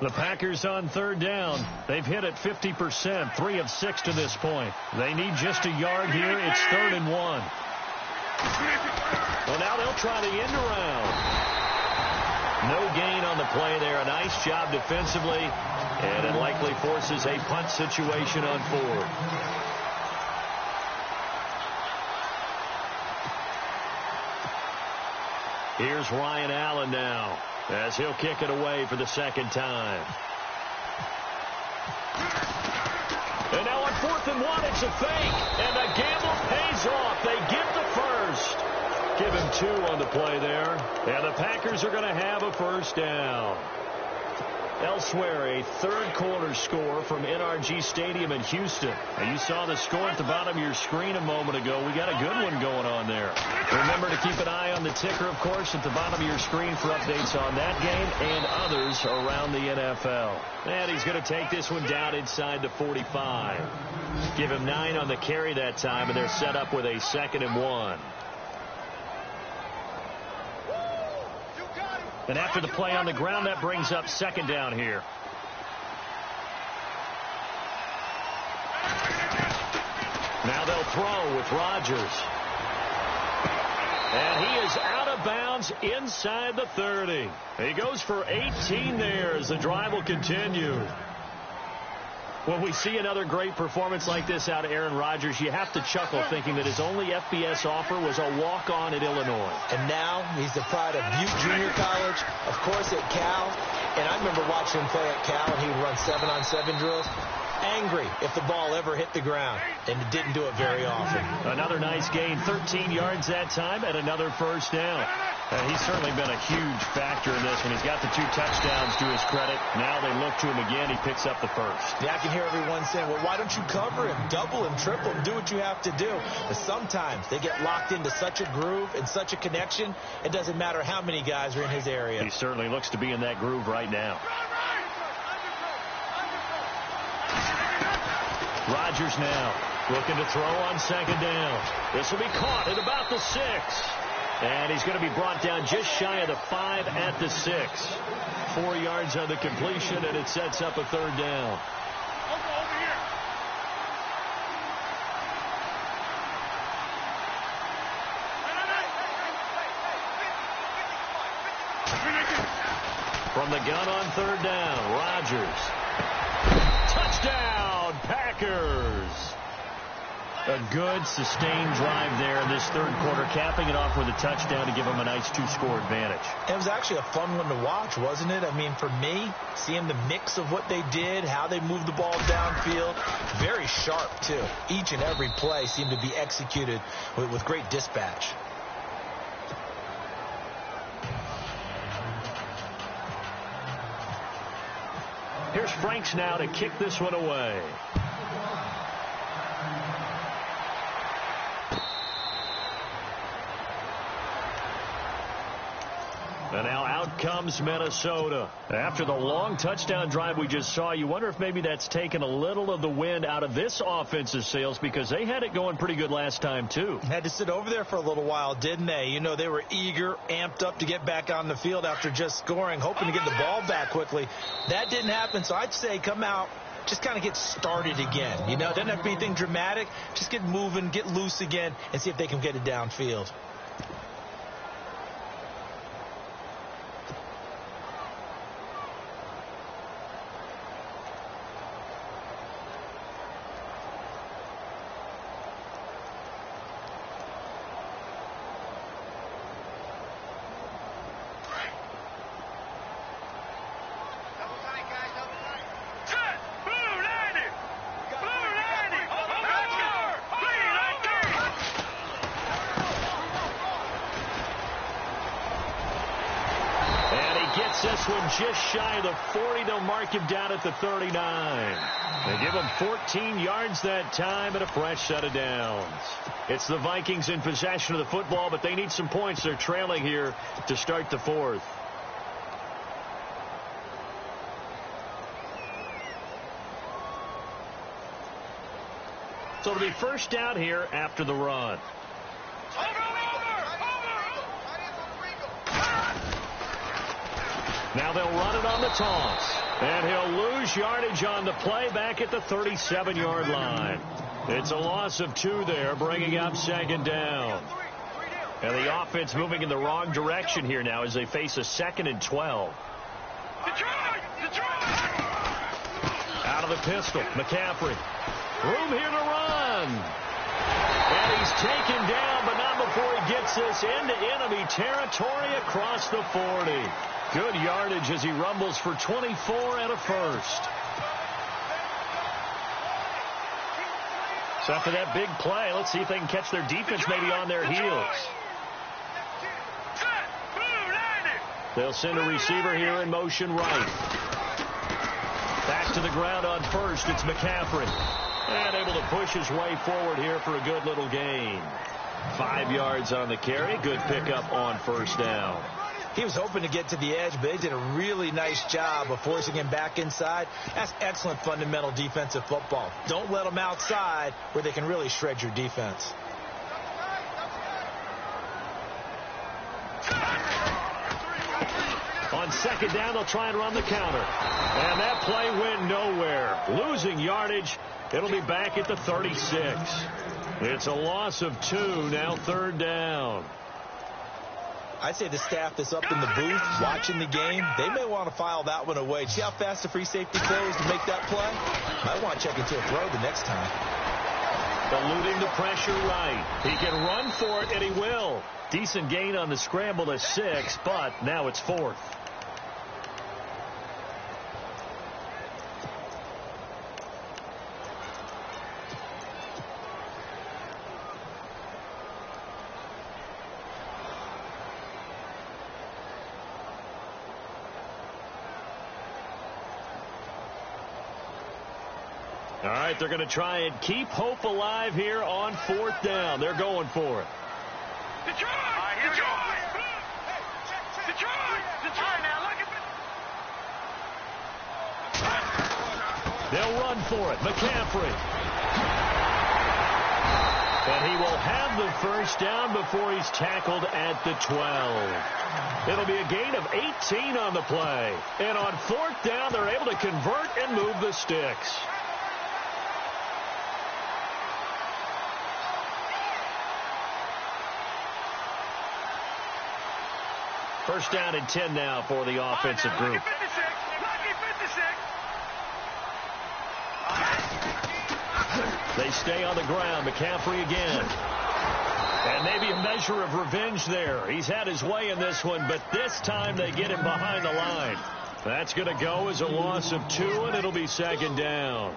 The Packers on third down. They've hit it 50%, 3 of 6 to this point. They need just a yard here. It's 3rd and 1. Well, now they'll try the end around. No gain on the play there. A nice job defensively, and it likely forces a punt situation on 4th. Here's Ryan Allen now, as he'll kick it away for the 2nd time. And now on 4th and 1, it's a fake. And the gamble pays off. They get the first. Give him 2 on the play there. And the Packers are going to have a 1st down. Elsewhere, a third-quarter score from NRG Stadium in Houston. And you saw the score at the bottom of your screen a moment ago. We got a good one going on there. Remember to keep an eye on the ticker, of course, at the bottom of your screen for updates on that game and others around the NFL. And he's going to take this one down inside the 45. Give him 9 on the carry that time, and they're set up with a 2nd and 1. And after the play on the ground, that brings up 2nd down here. Now they'll throw with Rodgers. And he is out of bounds inside the 30. He goes for 18 there as the drive will continue. When we see another great performance like this out of Aaron Rodgers, you have to chuckle thinking that his only FBS offer was a walk-on at Illinois. And now he's the pride of Butte Junior College, of course at Cal. And I remember watching him play at Cal, and he would run 7-on-7 drills. Angry if the ball ever hit the ground, and it didn't do it very often. Another nice gain, 13 yards that time, and another 1st down. And he's certainly been a huge factor in this one. He's got the 2 touchdowns to his credit. Now they look to him again. He picks up the 1st. Yeah, I can hear everyone saying, well, why don't you cover him, double him, triple him, do what you have to do. But sometimes they get locked into such a groove and such a connection, it doesn't matter how many guys are in his area. He certainly looks to be in that groove right now. Rodgers now looking to throw on 2nd down. This will be caught at about the 6. And he's going to be brought down just shy of the 5 at the 6. 4 yards on the completion, and it sets up a 3rd down. From the gun on 3rd down, Rodgers. Touchdown, Packers. A good, sustained drive there in this 3rd quarter, capping it off with a touchdown to give them a nice 2-score advantage. It was actually a fun one to watch, wasn't it? I mean, for me, seeing the mix of what they did, how they moved the ball downfield, very sharp, too. Each and every play seemed to be executed with great dispatch. Here's Franks now to kick this one away. And now out comes Minnesota. After the long touchdown drive we just saw, you wonder if maybe that's taken a little of the wind out of this offensive sails, because they had it going pretty good last time, too. Had to sit over there for a little while, didn't they? You know, they were eager, amped up to get back on the field after just scoring, hoping to get the ball back quickly. That didn't happen, so I'd say come out, just kind of get started again. You know, doesn't have to be anything dramatic. Just get moving, get loose again, and see if they can get it downfield. This one just shy of the 40. They'll mark him down at the 39. They give him 14 yards that time and a fresh set of downs. It's the Vikings in possession of the football, but they need some points. They're trailing here to start the 4th. So it'll be 1st down here after the run. Now they'll run it on the toss. And he'll lose yardage on the play back at the 37-yard line. It's a loss of 2 there, bringing up second down. And the offense moving in the wrong direction here now as they face a 2nd and 12. Out of the pistol, McCaffrey. Room here to run. And he's taken down, but not before he gets this into enemy territory across the 40. Good yardage as he rumbles for 24 and a first. So after that big play, let's see if they can catch their defense maybe on their heels. They'll send a receiver here in motion right. Back to the ground on first. It's McCaffrey. And able to push his way forward here for a good little gain. 5 yards on the carry. Good pickup on first down. He was hoping to get to the edge, but they did a really nice job of forcing him back inside. That's excellent fundamental defensive football. Don't let them outside where they can really shred your defense. On second down, they'll try and run the counter. And that play went nowhere. Losing yardage. It'll be back at the 36. It's a loss of 2, now third down. I'd say the staff that's up in the booth watching the game, they may want to file that one away. See how fast the free safety closed to make that play? Might want to check into a throw the next time. Eluding the pressure right. He can run for it, and he will. Decent gain on the scramble to 6, but now it's 4th. All right, they're going to try and keep hope alive here on 4th down. They're going for it. They'll run for it. McCaffrey. And he will have the first down before he's tackled at the 12. It'll be a gain of 18 on the play. And on 4th down, they're able to convert and move the sticks. First down and 10 now for the offensive group. They stay on the ground. McCaffrey again. And maybe a measure of revenge there. He's had his way in this one, but this time they get him behind the line. That's going to go as a loss of 2, and it'll be second down.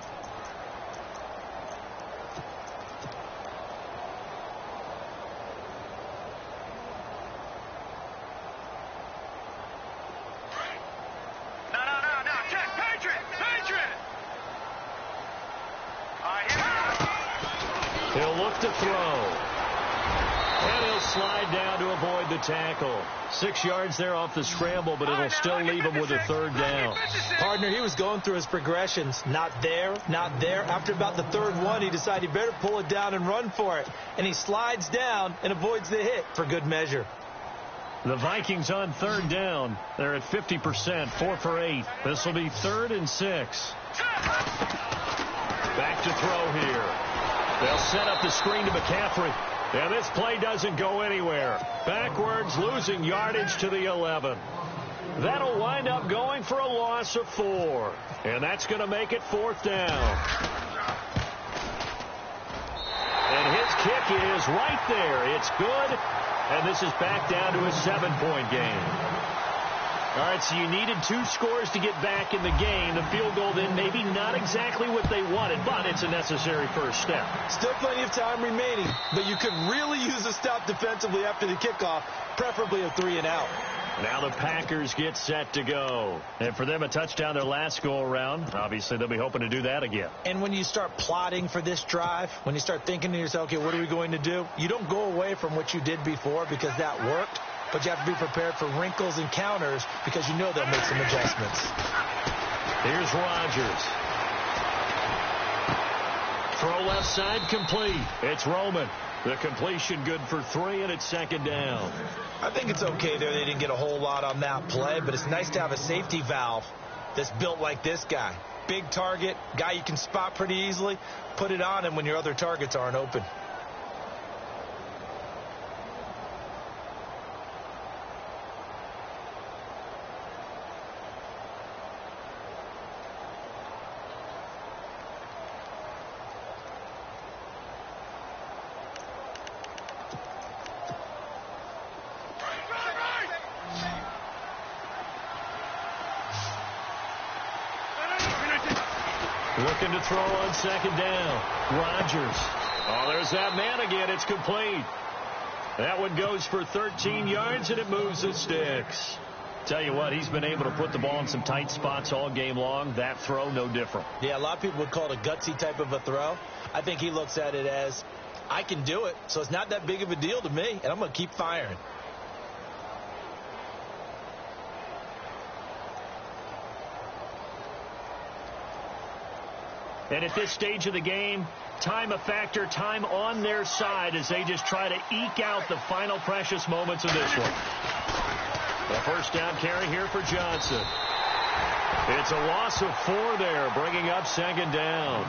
He'll look to throw. And he'll slide down to avoid the tackle. 6 yards there off the scramble, but it'll still leave him with a third down. Partner, he was going through his progressions. Not there, not there. After about the third one, he decided he better pull it down and run for it. And he slides down and avoids the hit for good measure. The Vikings on third down. They're at 50%, 4 for 8. This will be 3rd and 6. Back to throw here. They'll set up the screen to McCaffrey. And this play doesn't go anywhere. Backwards, losing yardage to the 11. That'll wind up going for a loss of 4. And that's going to make it 4th down. And his kick is right there. It's good. And this is back down to a 7-point game. All right, so you needed 2 scores to get back in the game. The field goal then maybe not exactly what they wanted, but it's a necessary first step. Still plenty of time remaining, but you could really use a stop defensively after the kickoff, preferably a 3-and-out. Now the Packers get set to go. And for them, a touchdown their last go-around. Obviously, they'll be hoping to do that again. And when you start plotting for this drive, when you start thinking to yourself, okay, what are we going to do? You don't go away from what you did before because that worked. But you have to be prepared for wrinkles and counters because you know they'll make some adjustments. Here's Rodgers. Throw left side complete. It's Roman. The completion good for 3, and it's second down. I think it's okay there. They didn't get a whole lot on that play, but it's nice to have a safety valve that's built like this guy. Big target, guy you can spot pretty easily. Put it on him when your other targets aren't open. Looking to throw on second down. Rodgers. Oh, there's that man again. It's complete. That one goes for 13 yards, and it moves the sticks. Tell you what, he's been able to put the ball in some tight spots all game long. That throw, no different. Yeah, a lot of people would call it a gutsy type of a throw. I think he looks at it as, I can do it, so it's not that big of a deal to me, and I'm going to keep firing. And at this stage of the game, time a factor, time on their side as they just try to eke out the final precious moments of this one. A first down carry here for Johnson. It's a loss of 4 there, bringing up second down.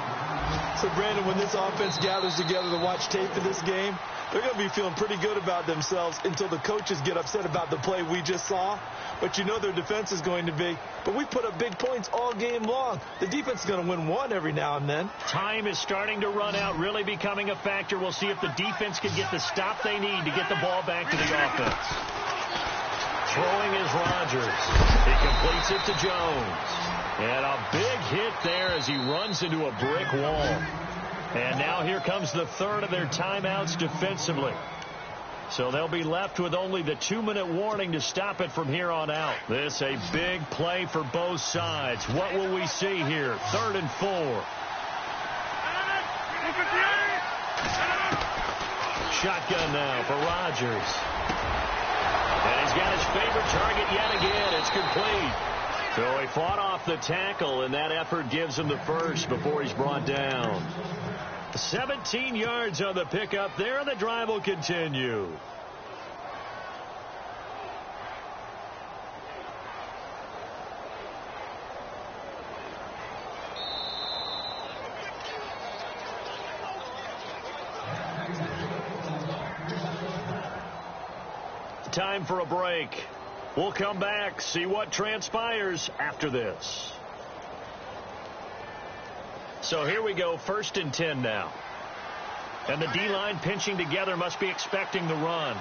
So, Brandon, when this offense gathers together to watch tape of this game, they're going to be feeling pretty good about themselves until the coaches get upset about the play we just saw. But you know their defense is going to be. But we put up big points all game long. The defense is going to win one every now and then. Time is starting to run out, really becoming a factor. We'll see if the defense can get the stop they need to get the ball back to the offense. Throwing is Rodgers. He completes it to Jones. And a big hit there as he runs into a brick wall. And now here comes the third of their timeouts defensively. So they'll be left with only the 2-minute warning to stop it from here on out. This a big play for both sides. What will we see here? 3rd and 4. Shotgun now for Rodgers. And he's got his favorite target yet again. It's complete. So he fought off the tackle, and that effort gives him the first before he's brought down. 17 yards on the pickup there, and the drive will continue. Time for a break. We'll come back, see what transpires after this. So here we go, 1st and 10 now. And the D-line pinching together must be expecting the run.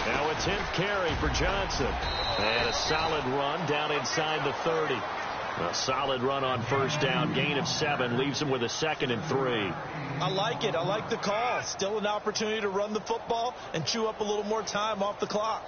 Now a 10th carry for Johnson. And a solid run down inside the 30. A solid run on first down, gain of 7, leaves him with a 2nd and 3. I like it. I like the call. Still an opportunity to run the football and chew up a little more time off the clock.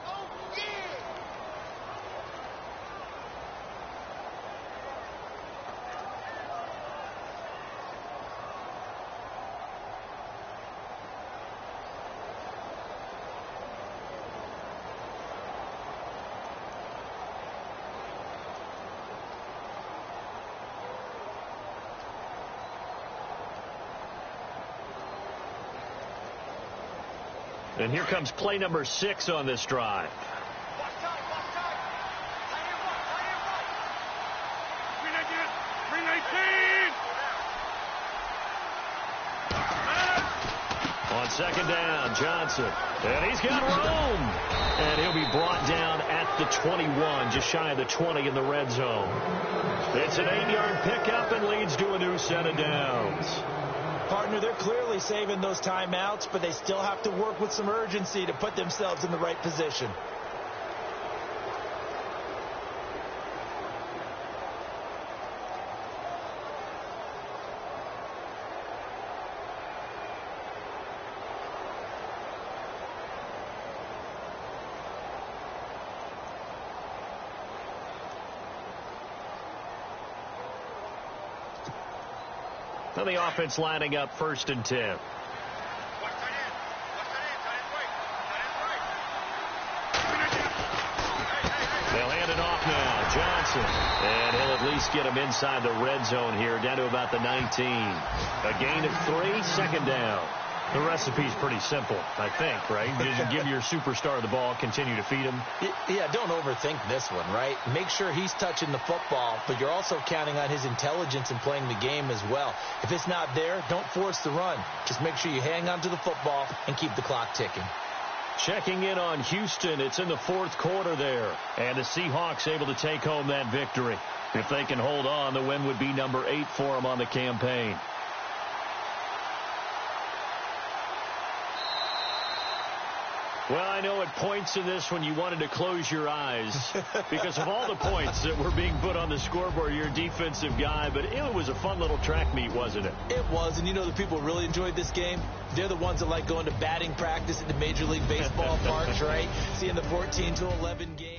And here comes play number 6 on this drive. On second down, Johnson. And he's got room. And he'll be brought down at the 21, just shy of the 20 in the red zone. It's an 8-yard pickup and leads to a new set of downs. Partner, they're clearly saving those timeouts, but they still have to work with some urgency to put themselves in the right position. Now the offense lining up 1st and 10. They'll hand it off now. Johnson. And he'll at least get him inside the red zone here, down to about the 19. A gain of 3, 2nd down. The recipe's pretty simple, I think, right? You give your superstar the ball, continue to feed him. Yeah, don't overthink this one, right? Make sure he's touching the football, but you're also counting on his intelligence in playing the game as well. If it's not there, don't force the run. Just make sure you hang on to the football and keep the clock ticking. Checking in on Houston, it's in the fourth quarter there. And the Seahawks able to take home that victory. If they can hold on, the win would be number 8 for them on the campaign. Well, I know at points in this when you wanted to close your eyes because of all the points that were being put on the scoreboard. You're a defensive guy, but it was a fun little track meet, wasn't it? It was, and you know the people really enjoyed this game? They're the ones that like going to batting practice at the Major League Baseball parks, right? Seeing the 14-11 game.